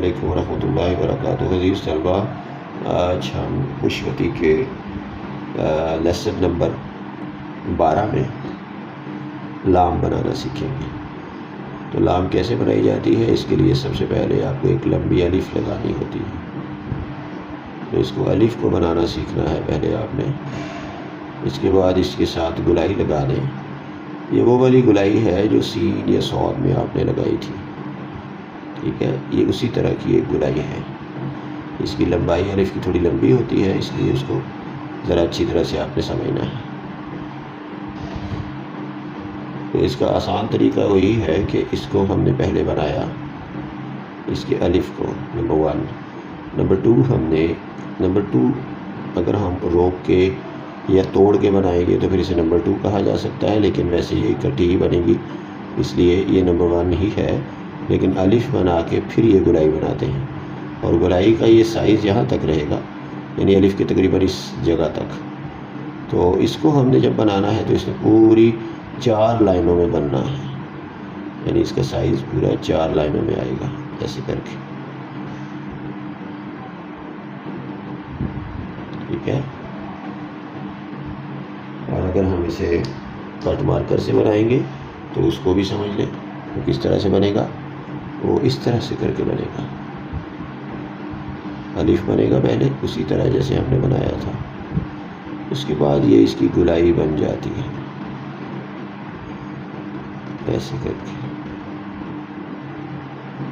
علیکم ورحمۃ اللہ وبرکاتہ۔ عزیز طلبہ، آج ہم خوشوتی کے لیسن نمبر 12 میں لام بنانا سیکھیں گے۔ تو لام کیسے بنائی جاتی ہے؟ اس کے لیے سب سے پہلے آپ کو ایک لمبی الف لگانی ہوتی ہے، تو اس کو الف کو بنانا سیکھنا ہے پہلے آپ نے۔ اس کے بعد اس کے ساتھ گلائی لگا دیں۔ یہ وہ والی گلائی ہے جو سین یا صاد میں آپ نے لگائی تھی، ٹھیک ہے؟ یہ اسی طرح کی ایک گلائی ہے۔ اس کی لمبائی الف کی تھوڑی لمبی ہوتی ہے، اس لیے اس کو ذرا اچھی طرح سے آپ نے سمجھنا ہے۔ تو اس کا آسان طریقہ وہی ہے کہ اس کو ہم نے پہلے بنایا، اس کے الف کو نمبر 1، نمبر 2 نمبر 2 اگر ہم روک کے یا توڑ کے بنائیں گے تو پھر اسے نمبر 2 کہا جا سکتا ہے، لیکن ویسے یہ اکٹھی ہی بنے گی، اس لیے یہ نمبر 1 ہی ہے۔ لیکن الف بنا کے پھر یہ گلائی بناتے ہیں، اور گلائی کا یہ سائز یہاں تک رہے گا، یعنی الف کے تقریباً اس جگہ تک۔ تو اس کو ہم نے جب بنانا ہے تو اس نے پوری 4 لائنوں میں بننا ہے، یعنی اس کا سائز پورا 4 لائنوں میں آئے گا، ایسے کر کے، ٹھیک ہے؟ اور اگر ہم اسے کٹ مارکر سے بنائیں گے تو اس کو بھی سمجھ لیں وہ کس طرح سے بنے گا۔ وہ اس طرح سے کر کے بنے گا، الف بنے گا پہلے اسی طرح جیسے ہم نے بنایا تھا، اس کے بعد یہ اس کی گلائی بن جاتی ہے ایسے کر کے،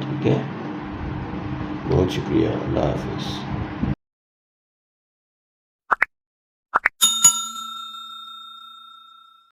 ٹھیک ہے؟ بہت شکریہ، اللہ حافظ۔